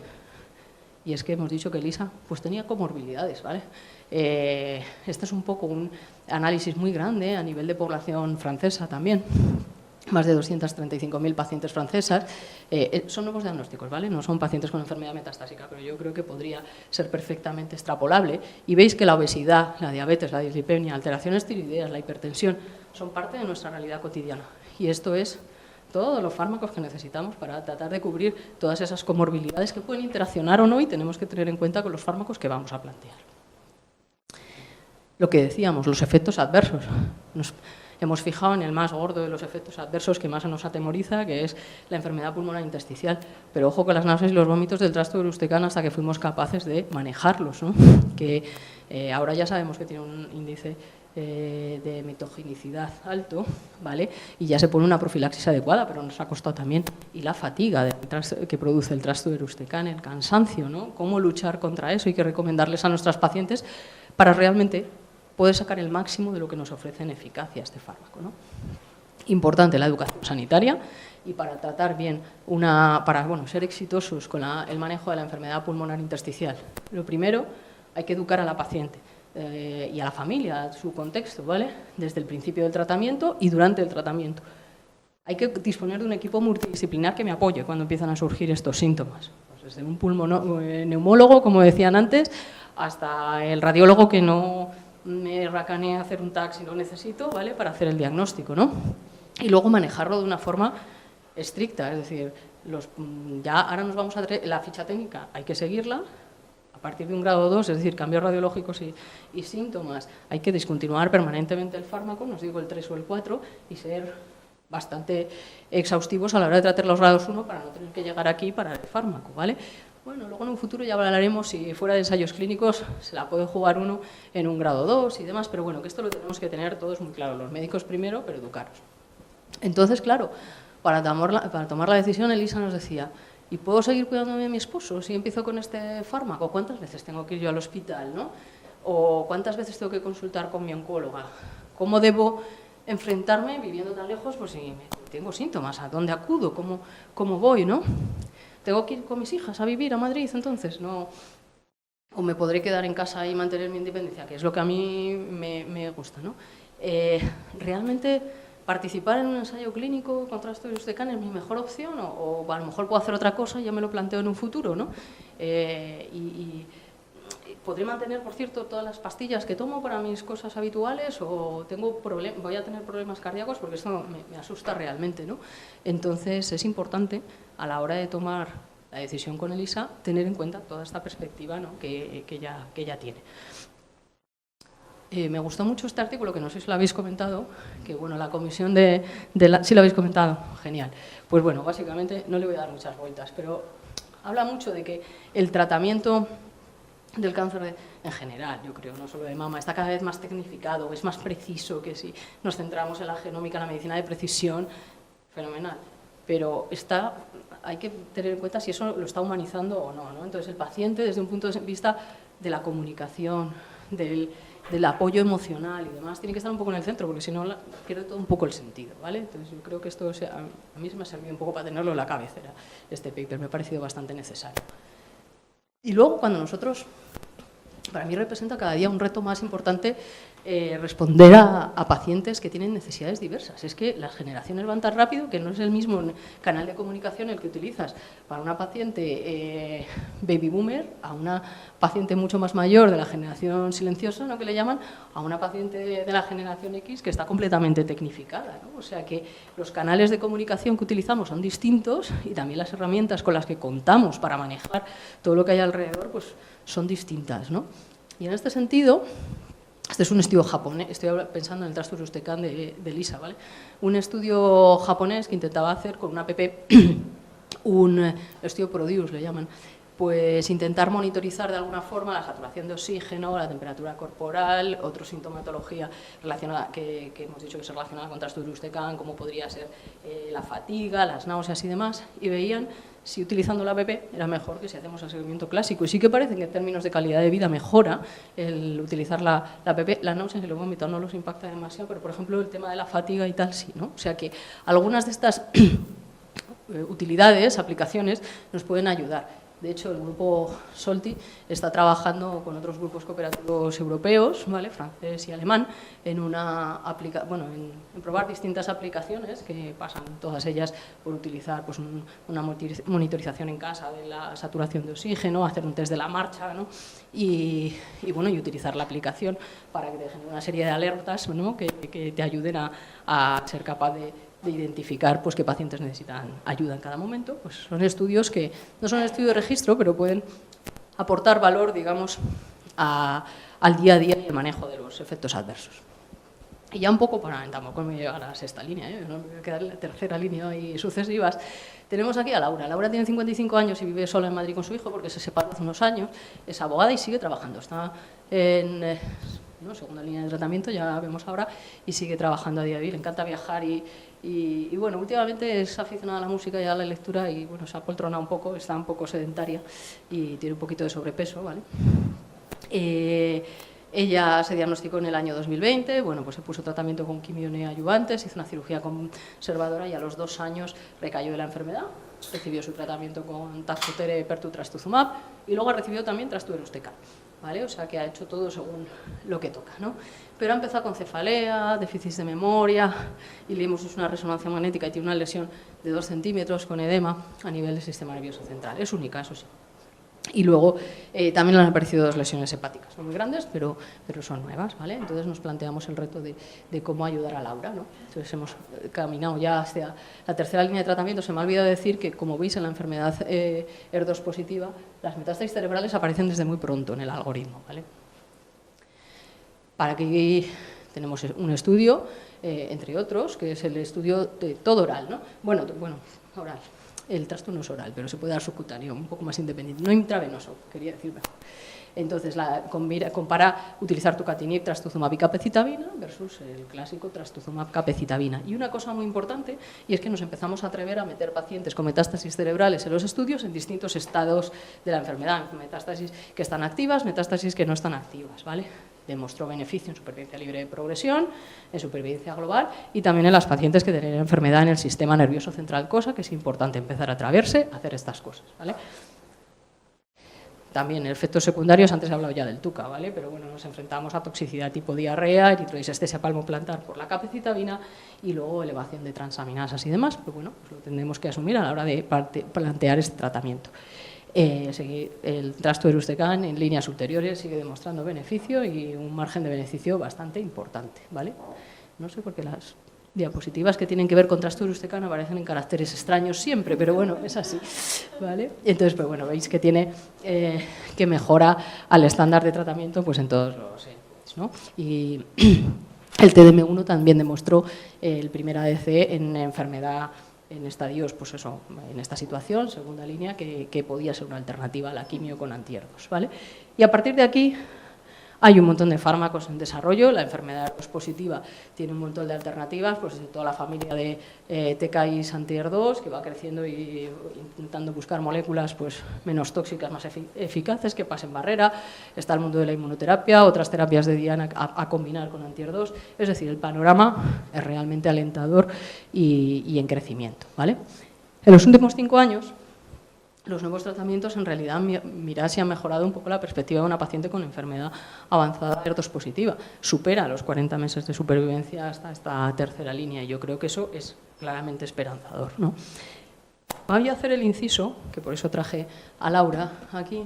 y es que hemos dicho que Elisa pues tenía comorbilidades, ¿vale? Este es un poco un análisis muy grande a nivel de población francesa también. Más de 235.000 pacientes francesas, son nuevos diagnósticos, ¿vale? No son pacientes con enfermedad metastásica, pero yo creo que podría ser perfectamente extrapolable. Y veis que la obesidad, la diabetes, la dislipemia, alteraciones tiroideas, la hipertensión, son parte de nuestra realidad cotidiana. Y esto es todos los fármacos que necesitamos para tratar de cubrir todas esas comorbilidades que pueden interaccionar o no y tenemos que tener en cuenta con los fármacos que vamos a plantear. Lo que decíamos, los efectos adversos. Hemos fijado en el más gordo de los efectos adversos que más nos atemoriza, que es la enfermedad pulmonar intersticial. Pero ojo con las náuseas y los vómitos del trastuzumab hasta que fuimos capaces de manejarlos, ¿no? Que ahora ya sabemos que tiene un índice de metogenicidad alto, ¿vale? Y ya se pone una profilaxis adecuada, pero nos ha costado también. Y la fatiga que produce el trastorno de Ehlers-Danlos, el cansancio, ¿no? Cómo luchar contra eso. Hay que recomendarles a nuestras pacientes para realmente poder sacar el máximo de lo que nos ofrece en eficacia este fármaco, ¿no? Importante la educación sanitaria y para tratar bien, para ser exitosos con el manejo de la enfermedad pulmonar intersticial. Lo primero, hay que educar a la paciente y a la familia, a su contexto, ¿vale? Desde el principio del tratamiento y durante el tratamiento. Hay que disponer de un equipo multidisciplinar que me apoye cuando empiezan a surgir estos síntomas. Pues desde un neumólogo, como decían antes, hasta el radiólogo que no me racanea hacer un TAC si lo necesito, ¿vale? Para hacer el diagnóstico, ¿no? Y luego manejarlo de una forma estricta, es decir, ya ahora nos vamos a la ficha técnica, hay que seguirla. A partir de un grado 2, es decir, cambios radiológicos y síntomas, hay que discontinuar permanentemente el fármaco, nos digo el 3 o el 4, y ser bastante exhaustivos a la hora de tratar los grados 1 para no tener que llegar aquí para el fármaco, ¿vale? Bueno, luego en un futuro ya hablaremos si fuera de ensayos clínicos se la puede jugar uno en un grado 2 y demás, pero bueno, que esto lo tenemos que tener todos muy claro, los médicos primero, pero educaros. Entonces, claro, para tomar la decisión, Elisa nos decía, ¿y puedo seguir cuidándome de mi esposo si empiezo con este fármaco? ¿Cuántas veces tengo que ir yo al hospital, no? ¿O cuántas veces tengo que consultar con mi oncóloga? ¿Cómo debo enfrentarme viviendo tan lejos? Pues si tengo síntomas, ¿a dónde acudo? ¿Cómo voy, no? ¿Tengo que ir con mis hijas a vivir a Madrid entonces? No. ¿O me podré quedar en casa y mantener mi independencia? Que es lo que a mí me gusta, ¿no? Realmente participar en un ensayo clínico contra trastorno de Ehlers-Danlos es mi mejor opción o a lo mejor puedo hacer otra cosa y ya me lo planteo en un futuro, ¿no? Y podré mantener, por cierto, todas las pastillas que tomo para mis cosas habituales o voy a tener problemas cardíacos porque esto me asusta realmente, ¿no? Entonces es importante a la hora de tomar la decisión con Elisa tener en cuenta toda esta perspectiva, ¿no? que ella tiene. Me gustó mucho este artículo, que no sé si lo habéis comentado, que bueno, la comisión sí lo habéis comentado, genial. Pues bueno, básicamente no le voy a dar muchas vueltas, pero habla mucho de que el tratamiento del cáncer en general, yo creo, no solo de mama, está cada vez más tecnificado, es más preciso, que si nos centramos en la genómica, en la medicina de precisión, fenomenal. Pero hay que tener en cuenta si eso lo está humanizando o no, ¿no? Entonces el paciente, desde un punto de vista de la comunicación, del apoyo emocional y demás, tiene que estar un poco en el centro, porque si no pierde todo un poco el sentido, ¿vale? Entonces yo creo que esto a mí me ha servido un poco para tenerlo en la cabecera, este paper, me ha parecido bastante necesario. Y luego cuando nosotros, para mí representa cada día un reto más importante responder a pacientes que tienen necesidades diversas. Es que las generaciones van tan rápido que no es el mismo canal de comunicación el que utilizas para una paciente baby boomer, a una paciente mucho más mayor de la generación silenciosa, ¿no?, que le llaman, a una paciente de la generación X que está completamente tecnificada, ¿no? O sea que los canales de comunicación que utilizamos son distintos y también las herramientas con las que contamos para manejar todo lo que hay alrededor pues son distintas, ¿no? Y en este sentido, este es un estudio japonés, estoy pensando en el trastorno de Ehlers-Danlos de Elisa, ¿vale? Un estudio japonés que intentaba hacer con una app, un estudio PRODUCE le llaman, pues intentar monitorizar de alguna forma la saturación de oxígeno, la temperatura corporal, otra sintomatología relacionada que hemos dicho que se relaciona con trastorno de Ehlers-Danlos, como podría ser la fatiga, las náuseas y demás, y veían si utilizando la app era mejor que si hacemos el seguimiento clásico. Y sí que parece que en términos de calidad de vida mejora el utilizar la app. Las náuseas y los vómitos no los impacta demasiado, pero por ejemplo el tema de la fatiga y tal sí, ¿no? O sea que algunas de estas utilidades, aplicaciones, nos pueden ayudar. De hecho, el grupo SOLTI está trabajando con otros grupos cooperativos europeos, ¿vale?, francés y alemán, en probar distintas aplicaciones que pasan todas ellas por utilizar pues, una monitorización en casa de la saturación de oxígeno, hacer un test de la marcha, ¿no?, y utilizar la aplicación para que te genere una serie de alertas, ¿no?, que te ayuden a ser capaz de identificar pues, qué pacientes necesitan ayuda en cada momento. Pues son estudios que no son estudios de registro, pero pueden aportar valor, digamos, al día a día y el manejo de los efectos adversos. Y ya un poco, tampoco me llega a la sexta línea, no me voy a quedar en la tercera línea y sucesivas. Tenemos aquí a Laura. Laura tiene 55 años y vive sola en Madrid con su hijo porque se separó hace unos años. Es abogada y sigue trabajando. Está en ¿no? Segunda línea de tratamiento, ya vemos ahora, y sigue trabajando a día de hoy. Le encanta viajar y bueno, últimamente es aficionada a la música y a la lectura y bueno, se ha poltronado un poco, está un poco sedentaria y tiene un poquito de sobrepeso, ¿vale? Ella se diagnosticó en el año 2020, bueno, pues se puso tratamiento con quimioneoadyuvantes, hizo una cirugía conservadora y a los 2 años recayó de la enfermedad, recibió su tratamiento con Tazotere, Pertu, Trastuzumab y luego recibió también Trastuzumab, ¿vale? O sea que ha hecho todo según lo que toca, ¿no? Pero ha empezado con cefalea, déficits de memoria y le hemos hecho una resonancia magnética y tiene una lesión de 2 centímetros con edema a nivel del sistema nervioso central. Es única, eso sí. Y luego también le han aparecido 2 lesiones hepáticas, son muy grandes, pero son nuevas, ¿vale? Entonces nos planteamos el reto de cómo ayudar a Laura, ¿no? Entonces hemos caminado ya hacia la tercera línea de tratamiento. Se me ha olvidado decir que, como veis, en la enfermedad ER2 positiva, las metástasis cerebrales aparecen desde muy pronto en el algoritmo, ¿vale? Para que tenemos un estudio, entre otros, que es el estudio de todo oral, ¿no? Bueno, oral. El trastorno es oral, pero se puede dar subcutáneo, un poco más independiente, no intravenoso, quería decir mejor. Entonces, compara utilizar tucatinib, trastuzumab y capecitabina versus el clásico trastuzumab, capecitabina. Y una cosa muy importante, y es que nos empezamos a atrever a meter pacientes con metástasis cerebrales en los estudios en distintos estados de la enfermedad, metástasis que están activas, metástasis que no están activas, ¿vale? Demostró beneficio en supervivencia libre de progresión, en supervivencia global y también en las pacientes que tienen enfermedad en el sistema nervioso central, cosa que es importante empezar a atreverse a hacer estas cosas, ¿vale? También efectos secundarios, antes he hablado ya del TUCA, ¿vale? Pero bueno, nos enfrentamos a toxicidad tipo diarrea, eritroidisestesia palmoplantar por la capecitabina y luego elevación de transaminasas y demás, pues bueno, pues lo tendremos que asumir a la hora de plantear este tratamiento. El Trastuzumab en líneas ulteriores sigue demostrando beneficio y un margen de beneficio bastante importante, ¿vale? No sé por qué las diapositivas que tienen que ver con Trastuzumab aparecen en caracteres extraños siempre, pero bueno, es así, ¿vale? Entonces, pues bueno, veis que tiene que mejora al estándar de tratamiento pues en todos los entes, ¿no? Y el TDM1 también demostró el primer ADC en enfermedad en estadios, pues eso, en esta situación, segunda línea, que podía ser una alternativa a la quimio con antiER2, ¿vale? Y a partir de aquí hay un montón de fármacos en desarrollo. La enfermedad ER2 positiva tiene un montón de alternativas, pues toda la familia de TKIs anti-ER2 que va creciendo y intentando buscar moléculas pues menos tóxicas, más eficaces, que pasen barrera. Está el mundo de la inmunoterapia, otras terapias de diana a combinar con anti-ER2. Es decir, el panorama es realmente alentador y en crecimiento, ¿vale? En los últimos 5 años, los nuevos tratamientos en realidad mirad si han mejorado un poco la perspectiva de una paciente con enfermedad avanzada ER2 positiva. Supera los 40 meses de supervivencia hasta esta tercera línea y yo creo que eso es claramente esperanzador, ¿no? Voy a hacer el inciso, que por eso traje a Laura aquí,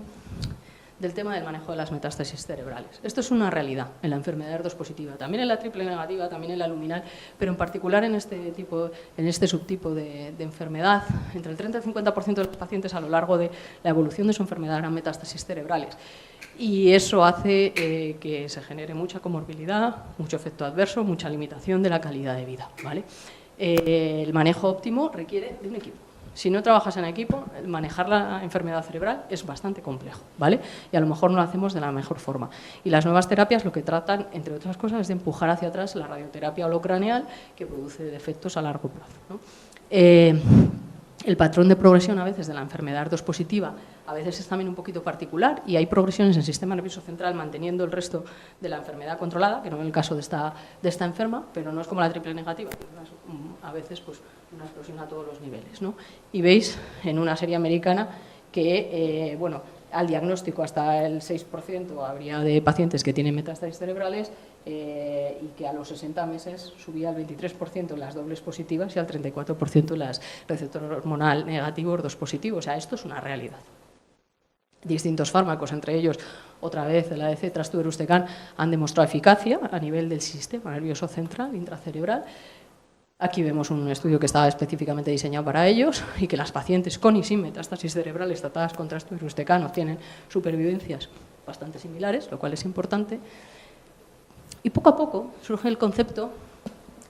del tema del manejo de las metástasis cerebrales. Esto es una realidad en la enfermedad ER2 positiva, también en la triple negativa, también en la luminal, pero en particular en este subtipo de enfermedad, entre el 30 y el 50% de los pacientes a lo largo de la evolución de su enfermedad eran metástasis cerebrales. Y eso hace que se genere mucha comorbilidad, mucho efecto adverso, mucha limitación de la calidad de vida, ¿vale? El manejo óptimo requiere de un equipo. Si no trabajas en equipo, manejar la enfermedad cerebral es bastante complejo, ¿vale? Y a lo mejor no lo hacemos de la mejor forma. Y las nuevas terapias lo que tratan, entre otras cosas, es de empujar hacia atrás la radioterapia holocraneal que produce defectos a largo plazo, ¿no? El patrón de progresión a veces de la enfermedad ER2 positiva a veces es también un poquito particular y hay progresiones en el sistema nervioso central manteniendo el resto de la enfermedad controlada, que no es el caso de esta enferma, pero no es como la triple negativa, que a veces pues una explosión a todos los niveles, ¿no? Y veis en una serie americana que, bueno, al diagnóstico hasta el 6% habría de pacientes que tienen metástasis cerebrales y que a los 60 meses subía al 23% en las dobles positivas y al 34% en las receptor hormonal negativo ER2 positivo. O sea, esto es una realidad. Distintos fármacos, entre ellos, otra vez el ADC Trastuzumab, han demostrado eficacia a nivel del sistema nervioso central, intracerebral. Aquí vemos un estudio que estaba específicamente diseñado para ellos y que las pacientes con y sin metástasis cerebrales tratadas con Trastuzumab obtienen supervivencias bastante similares, lo cual es importante. Y poco a poco surge el concepto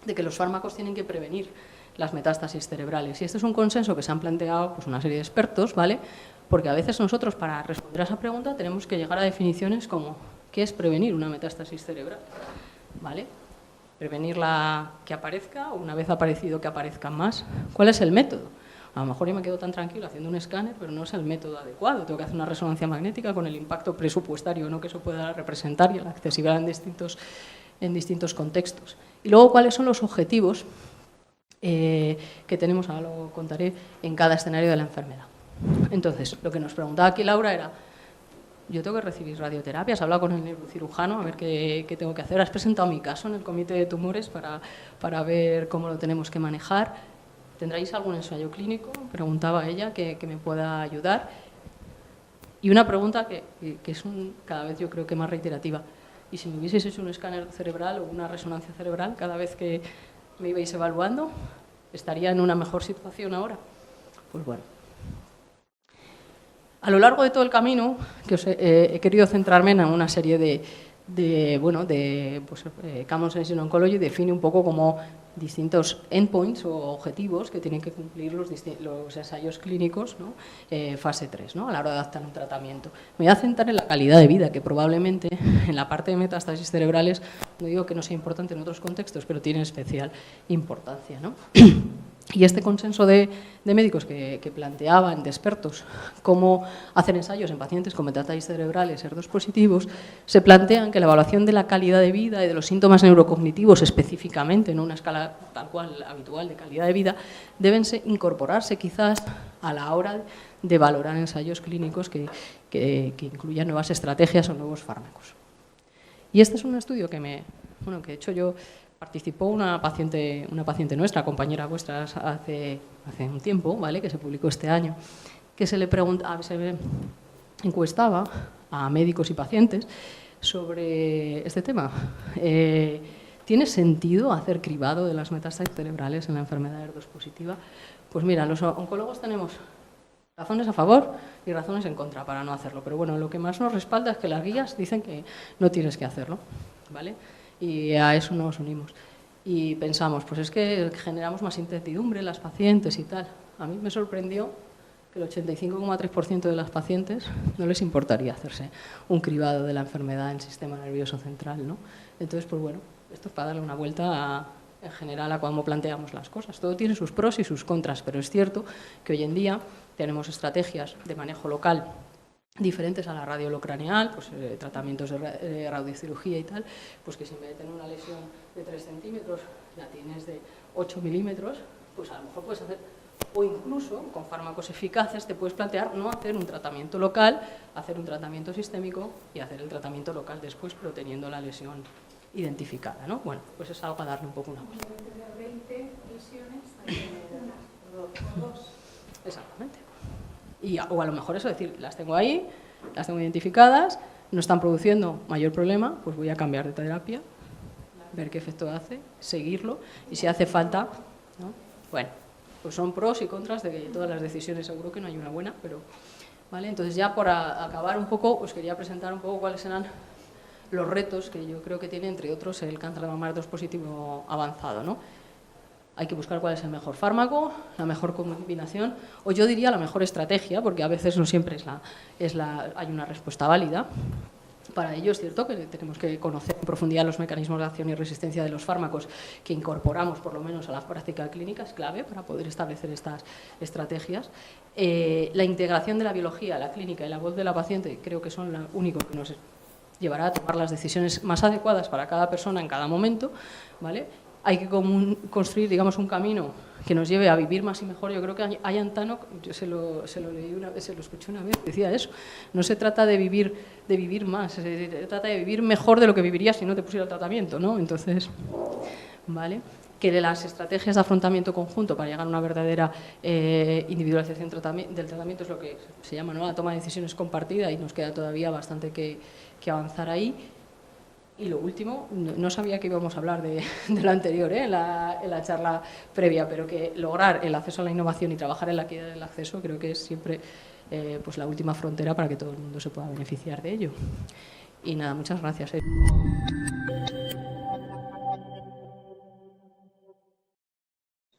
de que los fármacos tienen que prevenir las metástasis cerebrales. Y este es un consenso que se han planteado pues, una serie de expertos, ¿vale? Porque a veces nosotros, para responder a esa pregunta, tenemos que llegar a definiciones como que es prevenir una metástasis cerebral, ¿vale? Prevenirla que aparezca, o una vez aparecido que aparezcan más. ¿Cuál es el método? A lo mejor yo me quedo tan tranquilo haciendo un escáner, pero no es el método adecuado. Tengo que hacer una resonancia magnética con el impacto presupuestario, ¿no?, que eso pueda representar, y la accesibilidad en distintos contextos. Y luego, ¿cuáles son los objetivos que tenemos, ahora lo contaré, en cada escenario de la enfermedad? Entonces, lo que nos preguntaba aquí Laura era: yo tengo que recibir radioterapia, has hablado con el neurocirujano a ver qué tengo que hacer, has presentado mi caso en el comité de tumores para ver cómo lo tenemos que manejar. ¿Tendréis algún ensayo clínico?, preguntaba ella, que me pueda ayudar. Y una pregunta que es cada vez yo creo que más reiterativa: ¿y si me hubieseis hecho un escáner cerebral o una resonancia cerebral cada vez que me ibais evaluando? ¿Estaría en una mejor situación ahora? Pues bueno. A lo largo de todo el camino, que he querido centrarme en una serie Common Sense in Oncology define un poco como distintos endpoints o objetivos que tienen que cumplir los ensayos clínicos, ¿no?, fase 3, ¿no?, a la hora de adaptar un tratamiento. Me voy a centrar en la calidad de vida, que probablemente en la parte de metástasis cerebrales, no digo que no sea importante en otros contextos, pero tiene especial importancia, ¿no? Y este consenso de médicos que planteaban, de expertos, cómo hacer ensayos en pacientes con metástasis cerebrales ER2 positivos, se plantean que la evaluación de la calidad de vida y de los síntomas neurocognitivos específicamente, no una escala tal cual habitual de calidad de vida, deben incorporarse quizás a la hora de valorar ensayos clínicos que incluyan nuevas estrategias o nuevos fármacos. Y este es un estudio que he hecho yo. Participó una paciente nuestra, compañera vuestra, hace un tiempo, ¿vale?, que se publicó este año, que se le encuestaba a médicos y pacientes sobre este tema. ¿Tiene sentido hacer cribado de las metástasis cerebrales en la enfermedad ER2 positiva? Pues mira, los oncólogos tenemos razones a favor y razones en contra para no hacerlo, pero bueno, lo que más nos respalda es que las guías dicen que no tienes que hacerlo, ¿vale? Y a eso nos unimos. Y pensamos, pues es que generamos más incertidumbre en las pacientes y tal. A mí me sorprendió que el 85,3% de las pacientes no les importaría hacerse un cribado de la enfermedad en el sistema nervioso central, ¿no? Entonces, pues bueno, esto es para darle una vuelta en general a cómo planteamos las cosas. Todo tiene sus pros y sus contras, pero es cierto que hoy en día tenemos estrategias de manejo local diferentes a la radiolocraneal, pues tratamientos de radiocirugía y tal, pues que si en vez de tener una lesión de 3 centímetros la tienes de 8 milímetros, pues a lo mejor puedes hacer, o incluso con fármacos eficaces te puedes plantear no hacer un tratamiento local, hacer un tratamiento sistémico y hacer el tratamiento local después, pero teniendo la lesión identificada, ¿no? Bueno, pues es algo para darle un poco una vuelta. 20 lesiones hay que tener dos. Exactamente. O a lo mejor eso, decir, las tengo ahí, las tengo identificadas, no están produciendo mayor problema, pues voy a cambiar de terapia, ver qué efecto hace, seguirlo, y si hace falta, ¿no? Bueno, pues son pros y contras de todas las decisiones, seguro que no hay una buena, pero, ¿vale? Entonces ya por acabar un poco, os quería presentar un poco cuáles serán los retos que yo creo que tiene, entre otros, el cáncer de mama ER2 positivo avanzado, ¿no? Hay que buscar cuál es el mejor fármaco, la mejor combinación, o yo diría la mejor estrategia, porque a veces no siempre hay una respuesta válida. Para ello es cierto que tenemos que conocer en profundidad los mecanismos de acción y resistencia de los fármacos que incorporamos, por lo menos, a la práctica clínica, es clave para poder establecer estas estrategias. La integración de la biología, la clínica y la voz de la paciente creo que son lo único que nos llevará a tomar las decisiones más adecuadas para cada persona en cada momento, ¿vale? Hay que construir, digamos, un camino que nos lleve a vivir más y mejor. Yo creo que Ian Tannock, yo se lo leí una vez, se lo escuché una vez, decía eso. No se trata de vivir más, se trata de vivir mejor de lo que vivirías si no te pusiera el tratamiento, ¿no? Entonces, ¿vale? Que las estrategias de afrontamiento conjunto para llegar a una verdadera individualización del tratamiento es lo que se llama, ¿no?, la toma de decisiones compartida, y nos queda todavía bastante que avanzar ahí. Y lo último, no sabía que íbamos a hablar de lo anterior, en la charla previa, pero que lograr el acceso a la innovación y trabajar en la equidad del acceso creo que es siempre pues la última frontera para que todo el mundo se pueda beneficiar de ello. Y nada, muchas gracias.